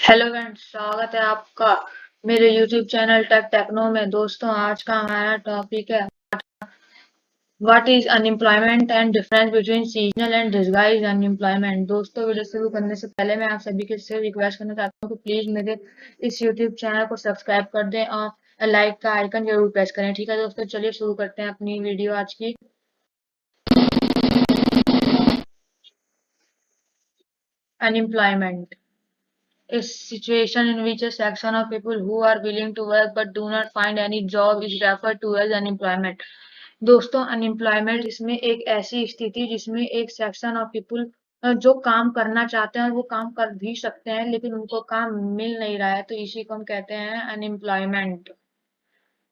Hello friends, स्वागत है आपका मेरे YouTube चैनल टेक टेक्नो में। दोस्तों, आज का हमारा टॉपिक है what is unemployment and difference between seasonal and disguised unemployment. दोस्तों, वीडियो शुरू करने से पहले मैं आप सभी से रिक्वेस्ट करना चाहता हूँ कि प्लीज मेरे इस YouTube चैनल को सब्सक्राइब कर दें और लाइक का आइकन जरूर प्रेस करें। ठीक है दोस्तों, चलिए शुरू करते हैं अपनी वीडियो आज की। Unemployment a situation in which a section of people who are willing to work but do not find any job is referred to as unemployment। दोस्तों, अनएम्प्लॉयमेंट इसमें एक ऐसी स्थिति जिसमें एक सेक्शन ऑफ पीपुल जो काम करना चाहते हैं और वो काम कर भी सकते हैं लेकिन उनको काम मिल नहीं रहा है, तो इसी को हम कहते हैं अनएम्प्लॉयमेंट,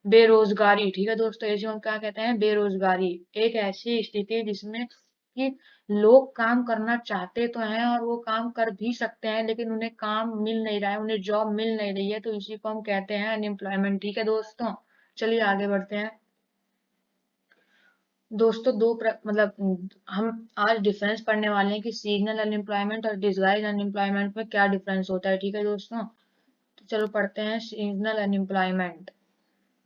बेरोजगारी। ठीक है दोस्तों, इसे हम क्या कहते हैं? बेरोजगारी। एक ऐसी स्थिति जिसमें कि लोग काम करना चाहते तो हैं और वो काम कर भी सकते हैं लेकिन उन्हें काम मिल नहीं रहा है, उन्हें जॉब मिल नहीं रही है, तो इसी को हम कहते हैं अनएम्प्लॉयमेंट। ठीक है दोस्तों, चलिए आगे बढ़ते हैं। दोस्तों, हम आज डिफरेंस पढ़ने वाले हैं कि सीजनल अनएम्प्लॉयमेंट और डिसगाइज्ड अनएम्प्लॉयमेंट में क्या डिफरेंस होता है। ठीक है दोस्तों, तो चलो पढ़ते हैं seasonal unemployment.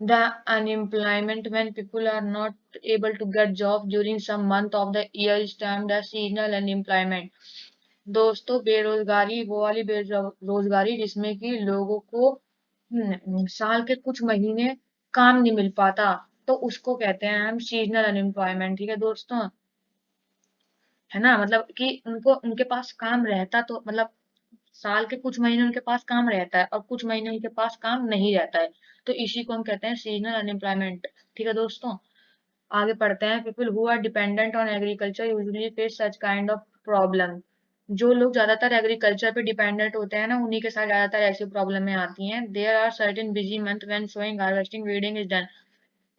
The unemployment when people are not able to get job during some month of the year is termed as seasonal unemployment। दोस्तों, बेरोजगारी वो वाली बेरोजगारी जिसमें कि लोगों को साल के कुछ महीने काम नहीं मिल पाता, तो उसको कहते हैं हम सीजनल अनएम्प्लॉयमेंट। ठीक है दोस्तों, है ना? मतलब कि उनको उनके पास काम रहता तो मतलब साल के कुछ महीने उनके पास काम रहता है और कुछ महीने उनके पास काम नहीं रहता है, तो इसी को हम कहते हैं सीजनल अनएम्प्लॉयमेंट। ठीक है दोस्तों, आगे पढ़ते हैं। People who are dependent on agriculture usually face such kind of problem. जो लोग ज्यादातर एग्रीकल्चर पे डिपेंडेंट होते हैं ना, उन्हीं के साथ ज्यादातर ऐसी प्रॉब्लमें आती हैं। There are certain busy month when sowing harvesting weeding is done.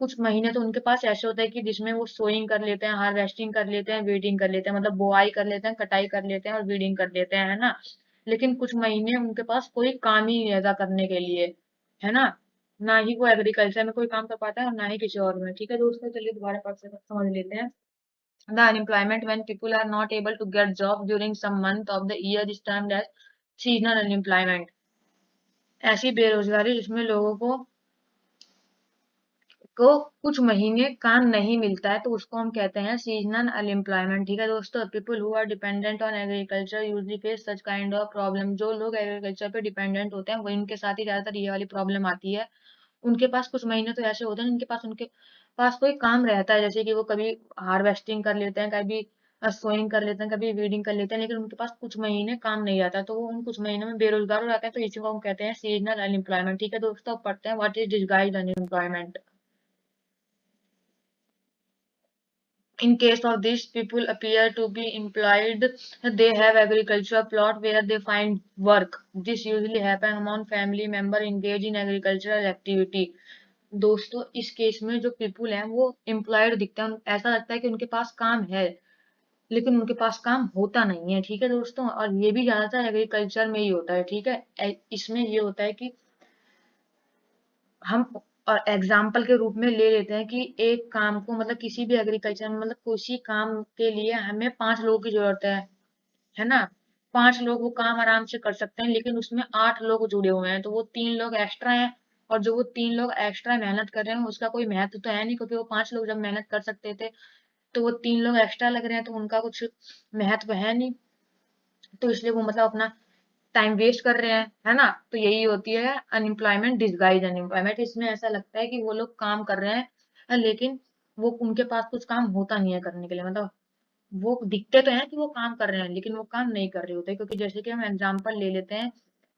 कुछ महीने तो उनके पास ऐसे होते हैं कि जिसमें वो सोइंग कर लेते हैं, हार्वेस्टिंग कर लेते हैं, वीडिंग कर लेते हैं, मतलब बुआई कर लेते हैं, कटाई कर लेते हैं और वीडिंग कर लेते हैं, है ना? लेकिन कुछ महीने उनके पास कोई काम ही नहीं रहता करने के लिए, है ना? ना ही वो एग्रीकल्चर में कोई काम कर पाता है और ना ही किसी और में। ठीक है दोस्तों, चलिए दोबारा पढ़ से समझ लेते हैं। The unemployment when people are not able to get job during some month of the year is termed as seasonal unemployment. ऐसी बेरोजगारी जिसमें लोगों को कुछ महीने काम नहीं मिलता है, तो उसको हम कहते हैं सीजनल अनएम्प्लॉयमेंट। ठीक है दोस्तों, people who are dependent on agriculture usually face such kind of problem. जो लोग एग्रीकल्चर पे डिपेंडेंट होते हैं, वो इनके साथ ही ज्यादातर ये वाली प्रॉब्लम आती है। उनके पास कुछ महीने तो ऐसे होते हैं उनके पास कोई काम रहता है, जैसे कि वो कभी हार्वेस्टिंग कर लेते हैं, कभी सोइंग कर लेते हैं, कभी वीडिंग कर लेते हैं, लेकिन उनके पास कुछ महीने काम नहीं रहता, तो वो उन कुछ महीनों में बेरोजगार हो जाते हैं, तो इसी को हम कहते हैं सीजनल अनएम्प्लॉयमेंट। ठीक है दोस्तों, अब पढ़ते हैं what is disguised unemployment. In case of this, people appear to be employed. They have agricultural plot where they find work. This usually happen among family member engaged in agricultural activity। दोस्तों, इस case में जो people हैं वो employed दिखते हैं, ऐसा लगता है कि उनके पास काम है लेकिन उनके पास काम होता नहीं है। ठीक है दोस्तों, और ये भी ज्यादातर एग्रीकल्चर में ही होता है। ठीक है, इसमें ये होता है कि हम एग्जाम्पल के रूप में ले लेते हैं कि एक काम को मतलब किसी भी एग्रीकल्चर में मतलब किसी काम के लिए हमें 5 लोगों की जरूरत है ना? 5 लोग वो काम आराम से कर सकते हैं लेकिन उसमें 8 लोग जुड़े हुए हैं, तो वो 3 लोग एक्स्ट्रा हैं। और जो वो 3 लोग एक्स्ट्रा मेहनत कर रहे हैं उसका कोई महत्व तो है नहीं, क्योंकि वो 5 लोग जब मेहनत कर सकते थे तो वो 3 लोग एक्स्ट्रा लग रहे हैं तो उनका कुछ महत्व है नहीं, तो इसलिए वो मतलब अपना टाइम वेस्ट कर रहे हैं, है ना? तो यही होती है अनएम्प्लॉयमेंट, डिसगाइज अनएम्प्लॉयमेंट। इसमें ऐसा लगता है कि वो लोग काम कर रहे हैं लेकिन वो उनके पास कुछ काम होता नहीं है करने के लिए, मतलब वो दिखते तो हैं कि वो काम कर रहे हैं लेकिन वो काम नहीं कर रहे होते, क्योंकि जैसे कि हम एग्जांपल ले लेते हैं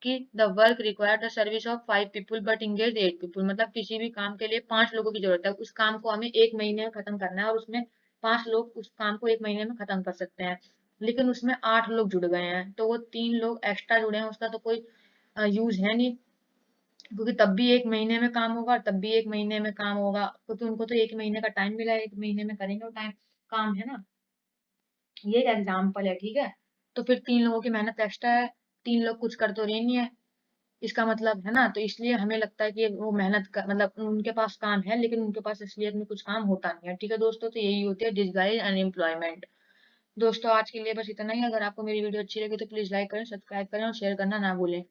कि the work require the service of 5 people but engage 8 people. मतलब किसी भी काम के लिए 5 लोगों की जरूरत है, उस काम को हमें एक महीने में खत्म करना है और उसमें 5 लोग उस काम को एक महीने में खत्म कर सकते हैं, लेकिन उसमें 8 लोग जुड़ गए हैं, तो वो 3 लोग एक्स्ट्रा जुड़े हैं, उसका तो कोई यूज है नहीं, क्योंकि तब भी एक महीने में काम होगा और तब भी एक महीने में काम होगा, क्योंकि उनको तो एक महीने का टाइम मिला है, एक महीने में करेंगे वो टाइम काम, है ना? ये एक एग्जाम्पल है। ठीक है, तो फिर 3 लोगों की मेहनत एक्स्ट्रा है, 3 लोग कुछ कर तो रहे नहीं है, इसका मतलब, है ना? तो इसलिए हमें लगता है कि वो मेहनत का मतलब उनके पास काम है लेकिन उनके पास असलियत में कुछ काम होता नहीं है। ठीक है दोस्तों, तो यही होती है डिसगाइज अनएम्प्लॉयमेंट। दोस्तों, आज के लिए बस इतना ही। अगर आपको मेरी वीडियो अच्छी लगी तो प्लीज लाइक करें, सब्सक्राइब करें और शेयर करना ना भूलें।